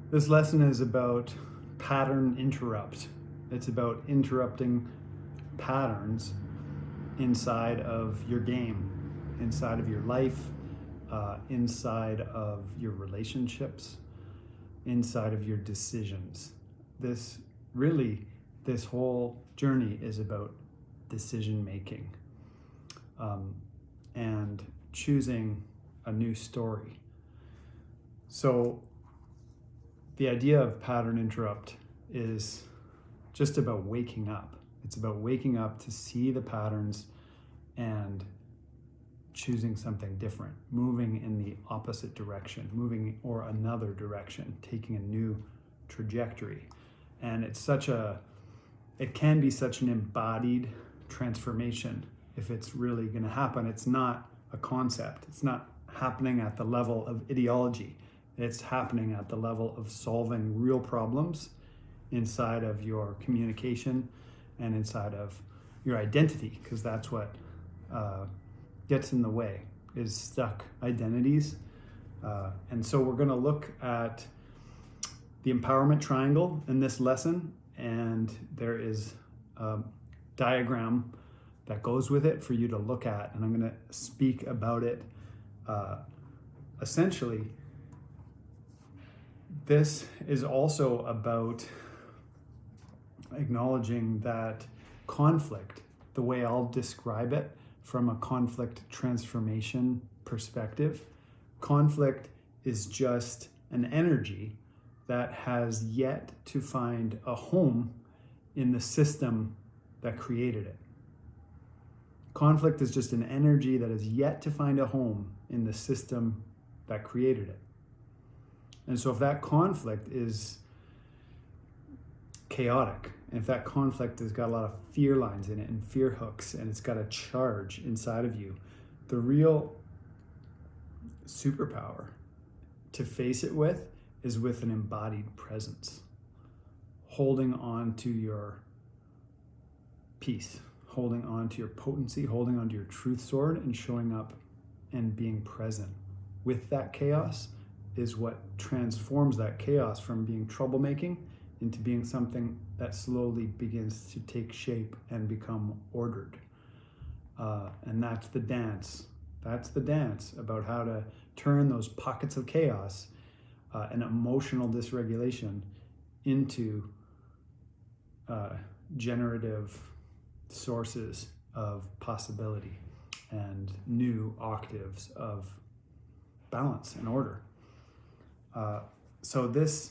This lesson is about pattern interrupt. It's about interrupting patterns inside of your game, inside of your life, inside of your relationships, inside of your decisions. This really, this whole journey is about decision making and choosing a new story. So, the idea of pattern interrupt is just about waking up. It's about waking up to see the patterns and choosing something different, moving in the opposite direction, moving or another direction, taking a new trajectory. And it can be such an embodied transformation if it's really going to happen. It's not a concept. It's not happening at the level of ideology. It's happening at the level of solving real problems inside of your communication and inside of your identity, because that's what gets in the way, is stuck identities. And so we're going to look at the empowerment triangle in this lesson, and there is a diagram that goes with it for you to look at, and I'm going to speak about it. Essentially, this is also about acknowledging that conflict, the way I'll describe it from a conflict transformation perspective, conflict is just an energy that has yet to find a home in the system that created it. Conflict is just an energy that has yet to find a home in the system that created it. And so if that conflict is chaotic, and if that conflict has got a lot of fear lines in it and fear hooks, and it's got a charge inside of you, the real superpower to face it with is with an embodied presence, holding on to your peace, holding on to your potency, holding on to your truth sword, and showing up and being present with that chaos is what transforms that chaos from being troublemaking into being something that slowly begins to take shape and become ordered. And that's the dance. That's the dance about how to turn those pockets of chaos and emotional dysregulation into generative sources of possibility and new octaves of balance and order. So this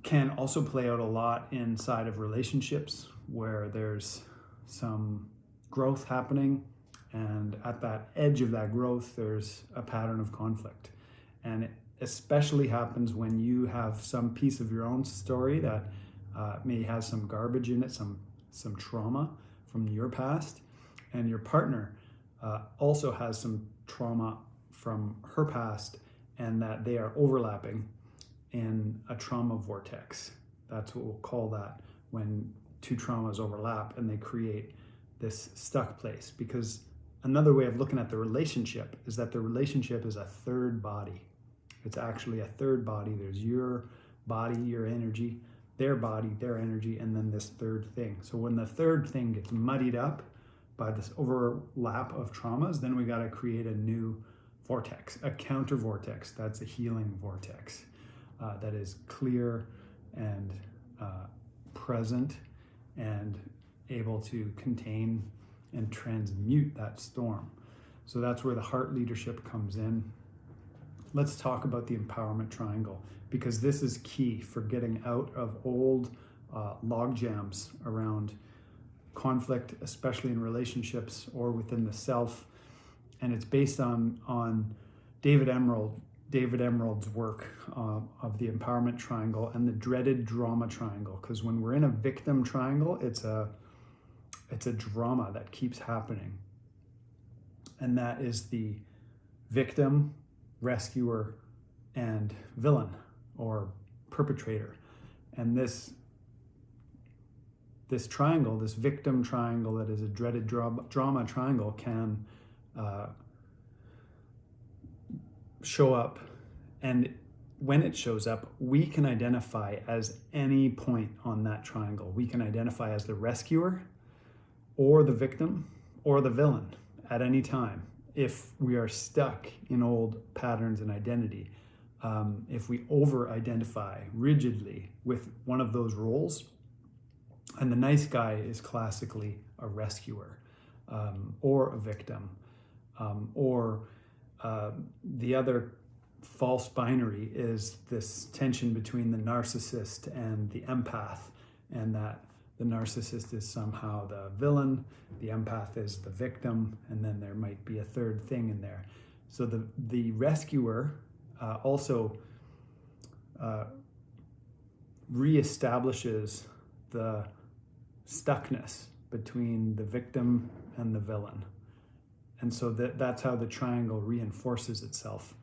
can also play out a lot inside of relationships where there's some growth happening, and at that edge of that growth there's a pattern of conflict. And it especially happens when you have some piece of your own story that may have some garbage in it, some trauma from your past, and your partner also has some trauma from her past, and that they are overlapping in a trauma vortex. That's what we'll call that, when two traumas overlap and they create this stuck place. Because another way of looking at the relationship is that the relationship is a third body. It's actually a third body. There's your body, your energy, their body, their energy, and then this third thing. So when the third thing gets muddied up by this overlap of traumas, then we got to create a new vortex, a counter vortex. That's a healing vortex that is clear and present and able to contain and transmute that storm. So that's where the heart leadership comes in. Let's talk about the empowerment triangle, because this is key for getting out of old log jams around conflict, especially in relationships or within the self. And it's based on David Emerald's work of the empowerment triangle and the dreaded drama triangle. Because when we're in a victim triangle, it's a drama that keeps happening, and that is the victim, rescuer, and villain or perpetrator. And this triangle, this victim triangle that is a dreaded drama triangle, can show up and when it shows up, we can identify as any point on that triangle. We can identify as the rescuer or the victim or the villain at any time if we are stuck in old patterns and identity. If we over-identify rigidly with one of those roles, and the nice guy is classically a rescuer or a victim, or the other false binary is this tension between the narcissist and the empath, and that the narcissist is somehow the villain, the empath is the victim, and then there might be a third thing in there. So the rescuer also reestablishes the stuckness between the victim and the villain. And so that's how the triangle reinforces itself.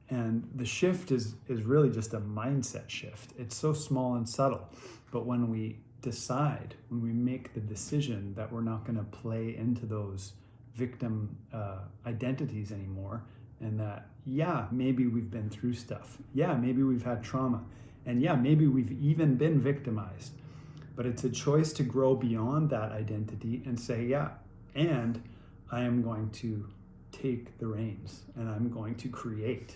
And the shift is really just a mindset shift. It's so small and subtle. But when we decide, when we make the decision that we're not going to play into those victim identities anymore, and that, yeah, maybe we've been through stuff. Yeah, maybe we've had trauma. And yeah, maybe we've even been victimized. But it's a choice to grow beyond that identity and say, yeah, and I am going to take the reins and I'm going to create.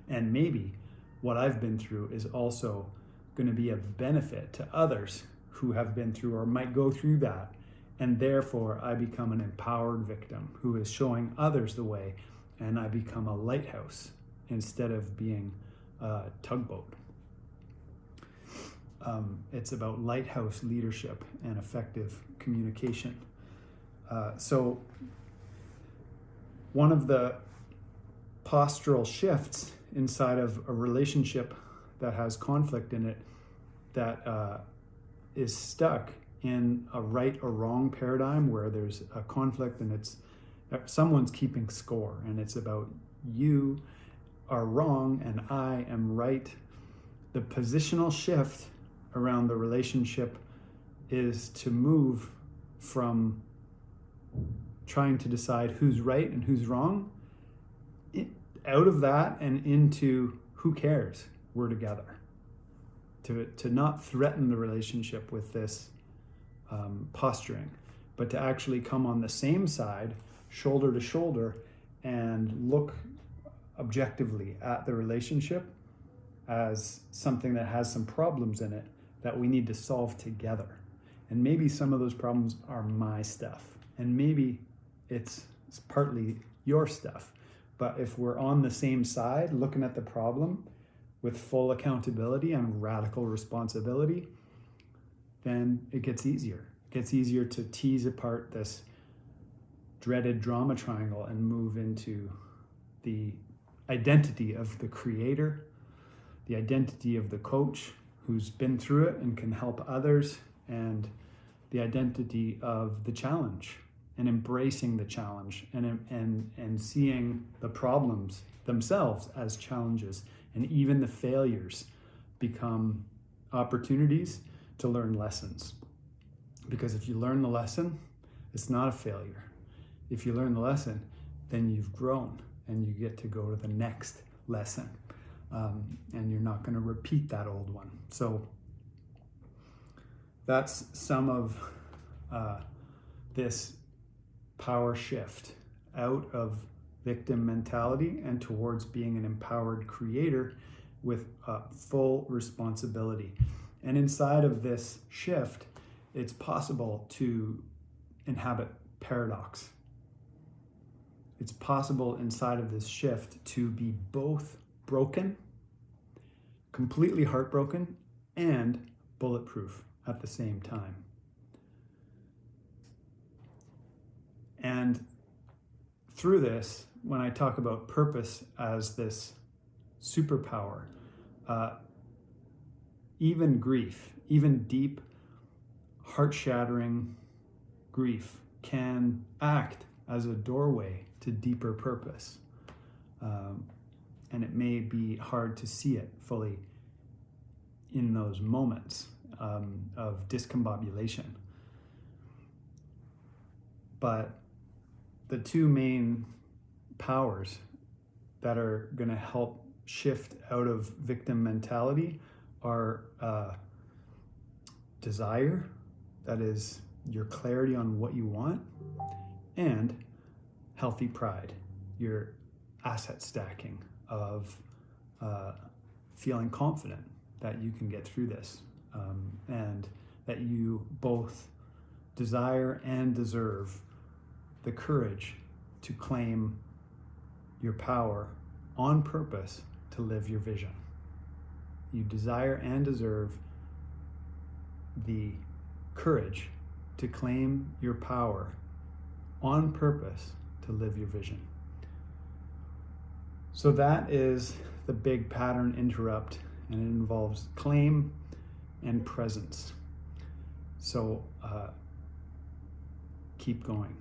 And maybe what I've been through is also going to be of benefit to others who have been through or might go through that. And therefore, I become an empowered victim who is showing others the way, and I become a lighthouse instead of being a tugboat. It's about lighthouse leadership and effective communication. So one of the postural shifts inside of a relationship that has conflict in it, that is stuck in a right or wrong paradigm where there's a conflict and it's someone's keeping score and it's about you are wrong and I am right. The positional shift around the relationship is to move from trying to decide who's right and who's wrong, out of that and into who cares, we're together. To not threaten the relationship with this posturing, but to actually come on the same side, shoulder to shoulder, and look objectively at the relationship as something that has some problems in it that we need to solve together. And maybe some of those problems are my stuff, and maybe it's partly your stuff. But if we're on the same side, looking at the problem with full accountability and radical responsibility, then it gets easier. It gets easier to tease apart this dreaded drama triangle and move into the identity of the creator, the identity of the coach who's been through it and can help others, and the identity of the challenge, and embracing the challenge and seeing the problems themselves as challenges, and even the failures become opportunities to learn lessons. Because if you learn the lesson, it's not a failure. If you learn the lesson, then you've grown and you get to go to the next lesson. And you're not going to repeat that old one. So that's some of this power shift out of victim mentality and towards being an empowered creator with full responsibility. And inside of this shift, it's possible to inhabit paradox. It's possible inside of this shift to be both broken, completely heartbroken, and bulletproof at the same time. And through this, when I talk about purpose as this superpower, even grief, even deep, heart-shattering grief can act as a doorway to deeper purpose. And it may be hard to see it fully in those moments of discombobulation. But the two main powers that are going to help shift out of victim mentality are desire, that is your clarity on what you want, and healthy pride, your asset stacking of feeling confident that you can get through this, and that you both desire and deserve the courage to claim your power on purpose to live your vision. You desire and deserve the courage to claim your power on purpose to live your vision. So that is the big pattern interrupt, and it involves claim and presence. So keep going.